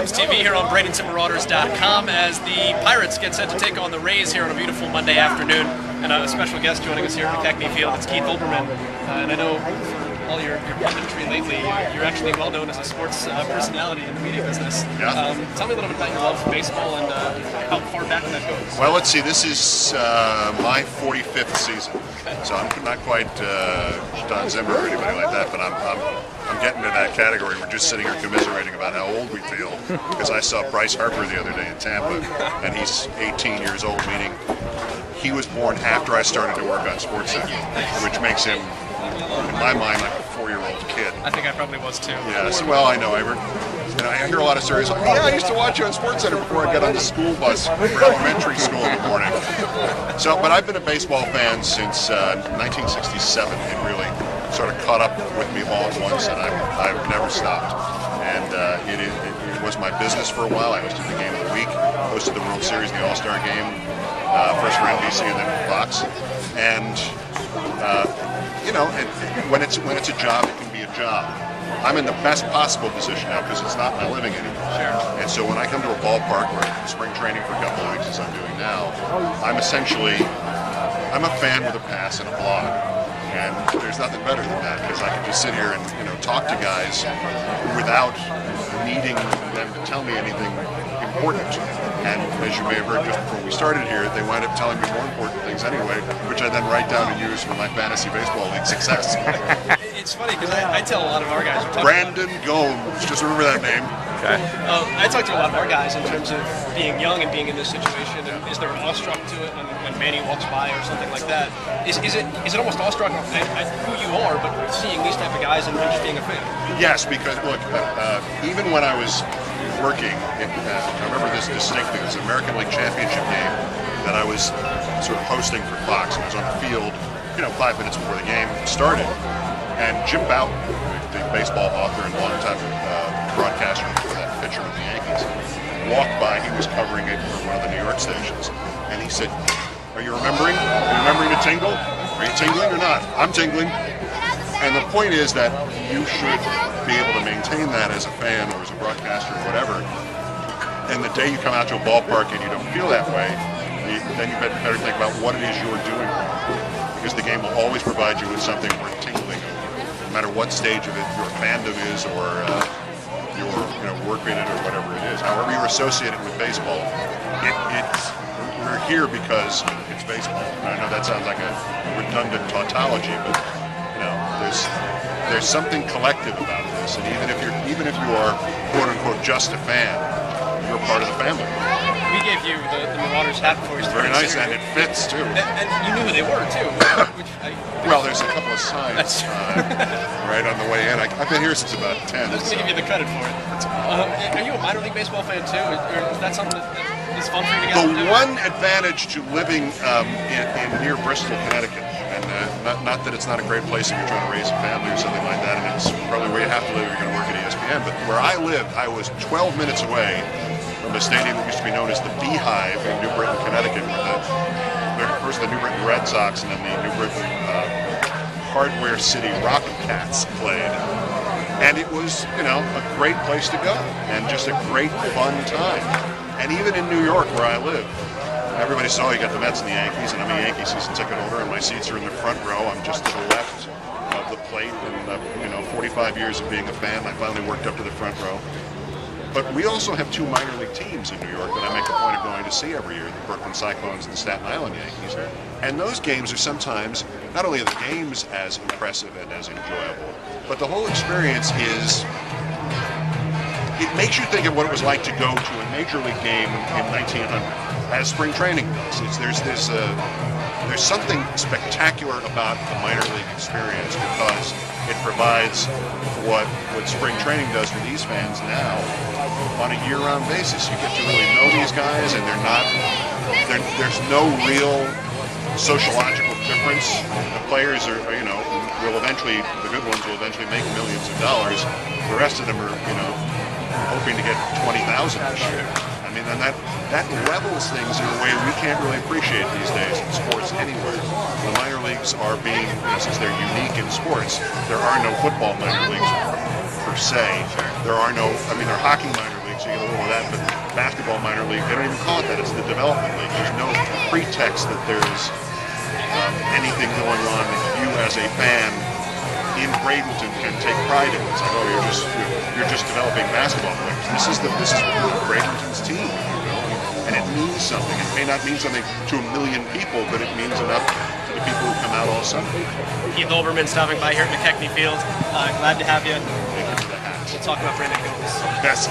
Rams TV here on BradentonMarauders.com as the Pirates get set to take on the Rays here on a beautiful Monday afternoon. And a special guest joining us here at McKechnie Field, it's Keith Olbermann. And I know for all your punditry lately, you're actually well known as a sports personality in the media business. Yeah. Tell me a little bit about your love for baseball and how far back that goes. Well, let's see, this is my 45th season. Okay. So I'm not quite Don Zimmer or anybody like that, but I'm getting to that category. We're just sitting here commiserating about how old we feel because I saw Bryce Harper the other day in Tampa, and he's 18 years old, meaning he was born after I started to work on SportsCenter, which makes him, in my mind, like a 4-year-old kid. I think I probably was too. Yeah, so, well, I know. I hear a lot of stories like, yeah, I used to watch you on SportsCenter before I got on the school bus for elementary school in the morning. So, but I've been a baseball fan since 1967. It really sort of caught up with me all at once, and I've never stopped. And it was my business for a while. I hosted the Game of the Week, hosted the World Series, the All-Star Game, first for NBC and then for Fox. And you know, when it's a job, it can be a job. I'm in the best possible position now because it's not my living anymore. Sure. And so when I come to a ballpark where spring training for a couple of weeks, as I'm doing now, I'm a fan with a pass and a blog. And there's nothing better than that because I can just sit here and talk to guys without needing them to tell me anything important. And as you may have heard just before we started here, they wind up telling me more important things anyway, which I then write down and use for my fantasy baseball league success. It's funny because I tell a lot of our guys. Brandon Gomes, just remember that name. Okay. I talk to a lot of our guys in terms of being young and being in this situation. And is there an awestruck to it when Manny walks by or something like that? Is it almost awestruck at who you are, but seeing these type of guys and just being a fan? Yes, because look, even when I was working, I remember this distinctly. It was an American League Championship game that I was sort of hosting for Fox. I was on the field, 5 minutes before the game started, and Jim Bouton, the baseball author and longtime broadcaster for that pitcher with the Yankees, walked by. He was covering it for one of the New York stations, and he said, "Are you remembering? Are you remembering to tingle? Are you tingling or not? I'm tingling." And the point is that you should be able to maintain that as a fan or as a broadcaster or whatever. And the day you come out to a ballpark and you don't feel that way, then you better think about what it is you're doing wrong. Because the game will always provide you with something worth tingling over, no matter what stage of it your fandom is or your work in it or whatever it is. However you're associated with baseball, we're here because it's baseball. I know that sounds like a redundant tautology, but there's something collective about this, and even if you are quote unquote just a fan, you're part of the family. We gave you the Marauders hat before we started. Very nice, and it fits too. And you knew who they were too. Well, there's a couple of signs right on the way in. I've been here since about 10. Just to give you the credit for it. Are you a minor league baseball fan too? Or is that something that is fun for you to get to do? The one advantage to living in near Bristol, Connecticut, and not that it's not a great place if you're trying to raise a family or something like that, and it's probably where you have to live if you're going to work at ESPN, but where I lived, I was 12 minutes away from a stadium that used to be known as the Beehive in New Britain, Connecticut, where first the New Britain Red Sox and then the New Britain Hardware City Rocket Cats played. And it was, a great place to go, and just a great, fun time. And even in New York, where I live, everybody saw you got the Mets and the Yankees, and I'm a Yankee season ticket holder, and my seats are in the front row. I'm just to the left of the plate, and 45 years of being a fan, I finally worked up to the front row. But we also have 2 minor league teams in New York that I make a point of going to see every year, the Brooklyn Cyclones and the Staten Island Yankees. And those games are sometimes, not only are the games as impressive and as enjoyable, but the whole experience it makes you think of what it was like to go to a major league game in 1900, as spring training does. There's something spectacular about the minor league experience because it provides what spring training does for these fans now on a year-round basis. You get to really know these guys, and there's no real sociological difference. The players will eventually, the good ones will eventually make millions of dollars. The rest of them are, hoping to get 20,000 this year. I mean, and that levels things in a way we can't really appreciate these days in sports anywhere. The minor leagues are being, since they're unique in sports, there are no football minor leagues per se. There are no, there are hockey minor leagues. league, so you get a little of that. But basketball minor league, they don't even call it that. It's the development league. There's no pretext that there's anything going on that you, as a fan in Bradenton, can take pride in. It's like, oh, you're just developing basketball players. This is Bradenton's team, you know, and it means something. It may not mean something to a million people, but it means enough to the people who come out all summer. Keith Olbermann stopping by here at McKechnie Field. Glad to have you. Thank you for the hats. We'll talk about Brandon Gomes. Yes.